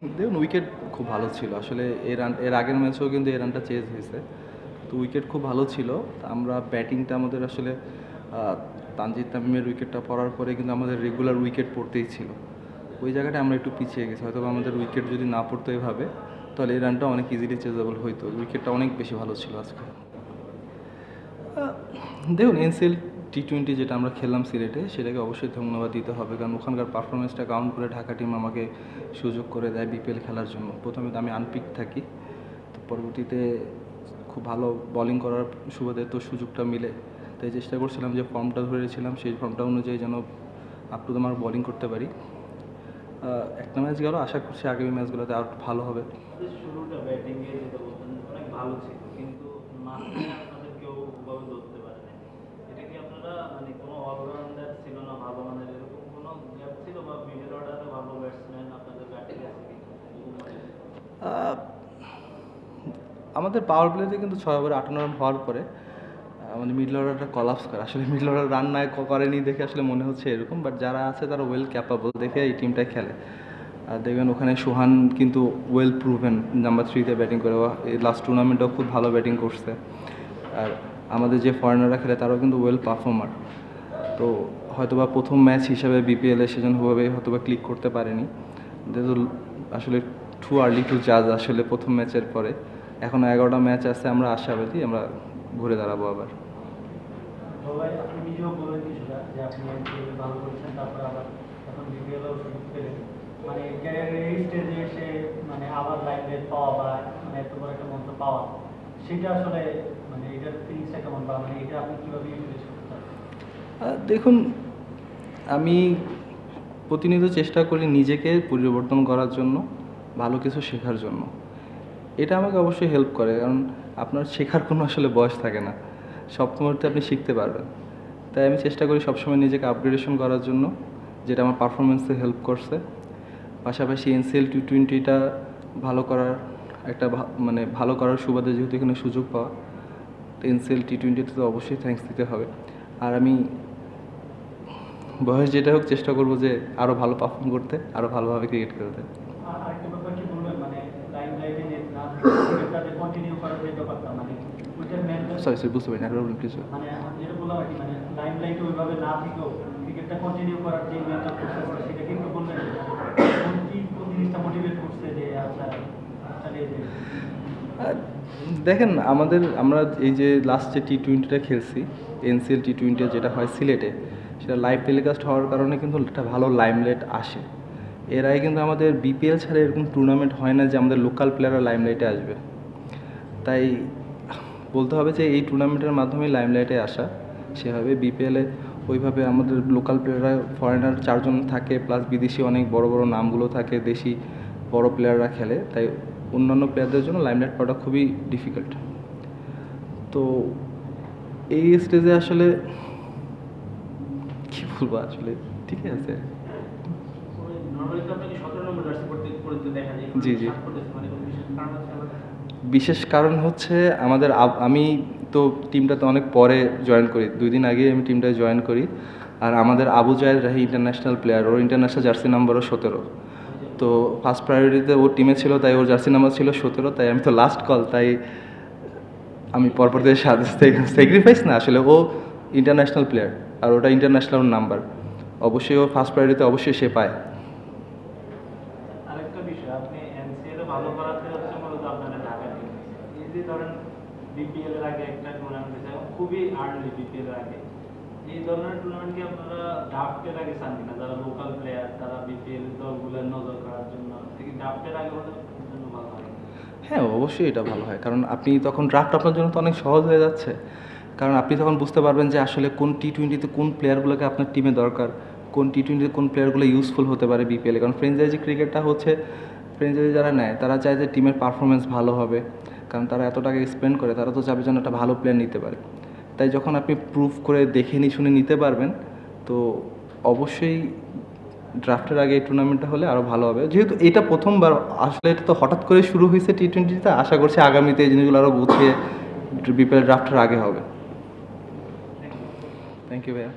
দেখুন উইকেট খুব ভালো ছিল আসলে। এর আগের ম্যাচেও কিন্তু এই রানটা চেজ হয়েছে। তো উইকেট খুব ভালো ছিল। আমরা ব্যাটিংটা আমাদের আসলে তানজিদ তামিমের উইকেটটা পড়ার পরে কিন্তু আমাদের রেগুলার উইকেট পড়তেই ছিল। ওই জায়গাটা আমরা একটু পিছিয়ে গেছি। হয়তো আমাদের উইকেট যদি না পড়তো এভাবে, তাহলে এই রানটা অনেক ইজিলি চেজেবল হইতো। উইকেটটা অনেক বেশি ভালো ছিল আজকে। দেখুন এনসিএল টি-20 যেটা আমরা খেললাম সিলেটে, সেটাকে অবশ্যই ধন্যবাদ দিতে হবে, কারণ ওখানকার পারফরমেন্সটা কাউন্ট করে ঢাকা টিম আমাকে সুযোগ করে দেয় বিপিএল খেলার জন্য। প্রথমে তো আমি আনপিক থাকি, তো পরবর্তীতে খুব ভালো বোলিং করার সুবাদে তো সুযোগটা মিলে, তাই চেষ্টা করছিলাম যে ফর্মটা ধরেছিলাম সেই ফর্মটা অনুযায়ী যেন up to the mark bowling করতে পারি। একটা ম্যাচ গেল, আশা করছি আগামী ম্যাচগুলোতে আরও ভালো হবে। শুরুটা ব্যাটিংয়ে যেটা বলতেন অনেক ভালো ছিল, কিন্তু মাঝখানে আপনাদের কেউ ওভাবে ধরতে পারে না। এটা কি আপনারা মানে কোনো অলরাউন্ডার ছিল না ভালো মানের, এরকম কোনো গ্যাপ ছিল, বা মিডল অর্ডারে ভালো ব্যাটসম্যান আপনাদের ব্যাটিংয়ে আছে কি? আমাদের পাওয়ার প্লেতে কিন্তু 6 ওভারে 58 রান হওয়ার পরে আমাদের মিডল অর্ডারটা কলাপস করে। আসলে মিডল অর্ডার রান না করেনি দেখে আসলে মনে হচ্ছে এরকম, বাট যারা আছে তারা ওয়েল ক্যাপাবল দেখে এই টিমটা খেলে। আর দেখবেন ওখানে সুহান কিন্তু ওয়েল প্রুভেন নাম্বার 3-তে ব্যাটিং করে, এই লাস্ট টুর্নামেন্টেও খুব ভালো ব্যাটিং করছে। আর আমাদের যে ফরেনাররা খেলে তারাও কিন্তু ওয়েল পারফর্মার। তো হয়তোবা প্রথম ম্যাচ হিসাবে বিপিএলে সেজন্য হয়তোবা ক্লিক করতে পারেনি। আসলে টু আর্লি টু জাজ আসলে প্রথম ম্যাচের পরে। এখনও 11টা ম্যাচ আছে, আমরা আশাবাদী আমরা ঘুরে দাঁড়াবো আবার। সবাই আপনি নিজেও বলেন কিছুটা যে আপনি ভালো করছেন, তারপর আবার এখন বিপিএলও সুযোগ পেলেন, মানে ক্যারিয়ারের এই স্টেজে এসে মানে আবার লাইফে পাওয়া বা মানে এত বড় একটা মঞ্চ পাওয়া, সেটা আসলে মানে এটার ফিলিংসটা কেমন, বা মানে এটা আপনি কীভাবে ইউটিলাইজ করতে পারেন? দেখুন, আমি প্রতিনিয়ত চেষ্টা করি নিজেকে পরিবর্তন করার জন্য, ভালো কিছু শেখার জন্য। এটা আমাকে অবশ্যই হেল্প করে, কারণ আপনার শেখার কোনো আসলে বয়স থাকে না, সব মুহূর্তে আপনি শিখতে পারবেন। তাই আমি চেষ্টা করি সবসময় নিজেকে আপগ্রেডেশন করার জন্য, যেটা আমার পারফরমেন্সে হেল্প করছে। পাশাপাশি এনসিএল টি-20টা ভালো করার একটা মানে ভালো করার সুবাদে যেহেতু এখানে সুযোগ পাওয়া, তো এনসিএল টি-20তে তো অবশ্যই থ্যাঙ্কস দিতে হবে। আর আমি বয়স যেটা হোক চেষ্টা করবো যে আরও ভালো পারফর্ম করতে, আরও ভালোভাবে ক্রিকেট খেলতে। আরেকটা ব্যাপার কি বলবেন, মানে লাইমলাইটে না ক্রিকেটটাতে কন্টিনিউ করার যে ব্যাপারটা, মানে ওইটার মেন সরি বুঝতে পারি না, আরেকবার বলুন প্লিজ। মানে আমি যেটা বললাম আর কি, মানে লাইমলাইটে ওইভাবে না থেকেও ক্রিকেটটা কন্টিনিউ করার যে মেন্টাল প্রসেসটা, সেটা কিন্তু বললেন কোন জিনিসটা মোটিভেট করছে যে আচ্ছা চালিয়ে যাই? দেখেন আমরা এই যে লাস্ট যে টি-20টা খেলছি, এনসিএল টি-20 যেটা হয় সিলেটে, সেটা লাইভ টেলিকাস্ট হওয়ার কারণে কিন্তু একটা ভালো লাইমলাইট আসে। এর আগে কিন্তু আমাদের বিপিএল ছাড়া এরকম টুর্নামেন্ট হয় না যে আমাদের লোকাল প্লেয়াররা লাইমলাইটে আসবে। তাই বলতে হবে যে এই টুর্নামেন্টের মাধ্যমে লাইমলাইটে আসা। সেভাবে বিপিএলে ওইভাবে আমাদের লোকাল প্লেয়াররা, ফরেনার 4 জন থাকে, প্লাস বিদেশি অনেক বড় বড় নামগুলো থাকে, দেশি বড় প্লেয়াররা খেলে। তাই অন্যান্য প্লেয়ারদের জন্য লাইমলাইট পাওয়াটা খুবই ডিফিকাল্ট। তো এই স্টেজে আসলে কী বলবো, আসলে ঠিক আছে। জি জি, বিশেষ কারণ হচ্ছে আমাদের আমি তো টিমটাতে অনেক পরে জয়েন করি, 2 দিন আগে আমি টিমটায় জয়েন করি। আর আমাদের আবু জায়েদ রাহি ইন্টারন্যাশনাল প্লেয়ার, ওর ইন্টারন্যাশনাল জার্সি নাম্বারও 17। তো ফার্স্ট প্রায়োরিটিতে ওর টিমে ছিল, তাই ওর জার্সি নাম্বার ছিল 17। তাই আমি তো লাস্ট কল, তাই আমি পরপর দিয়ে স্যাক্রিফাইস না, আসলে ও ইন্টারন্যাশনাল প্লেয়ার আর ওটা ইন্টারন্যাশনাল নাম্বার, অবশ্যই ও ফার্স্ট প্রায়োরিটিতে অবশ্যই সে পায়। আরেকটা বিষয়, আপনি এনসিএল ভালো করাতে হচ্ছে মূলত আপনাদের ঢাকা টিম। এই যে ধরেন বিপিএল এর আগে একটা টুর্নামেন্ট হয়েছে, খুবই আর্লি বিপিএল এর আগে, এই ধরনের টুর্নামেন্ট কি আপনারা ড্রাফটের আগে চান কিনা? যারা লোকাল প্লেয়ার তারা বিপিএল দলগুলোর নজর করার জন্য ড্রাফটের আগে হলে জন্য ভালো হয়? হ্যাঁ, অবশ্যই এটা ভালো হয়, কারণ আপনি তখন ড্রাফট আপনার জন্য তো অনেক সহজ হয়ে যাচ্ছে। কারণ আপনি তখন বুঝতে পারবেন যে আসলে কোন টি-20তে কোন প্লেয়ারগুলোকে আপনার টিমে দরকার, কোন টি-20তে কোন প্লেয়ারগুলো ইউজফুল হতে পারে বিপিএলে। কারণ ফ্র্যাঞ্চাইজি ক্রিকেটটা হচ্ছে, ফ্র্যাঞ্চাইজি যারা নেয় তারা চায় যে টিমের পারফরমেন্স ভালো হবে, কারণ তারা এত টাকা স্পেন্ড করে, তারা তো চাবে যেন একটা ভালো প্লেয়ার নিতে পারে। তাই যখন আপনি প্রুফ করে দেখে শুনে নিতে পারবেন, তো অবশ্যই ড্রাফটের আগে এই টুর্নামেন্টটা হলে আরও ভালো হবে। যেহেতু এটা প্রথমবার, আসলে এটা তো হঠাৎ করে শুরু হয়েছে টি-20তে, আশা করছি আগামীতে এই জিনিসগুলো আরও গুছিয়ে বিপিএল ড্রাফটের আগে হবে। থ্যাংক ইউ ভাইয়া।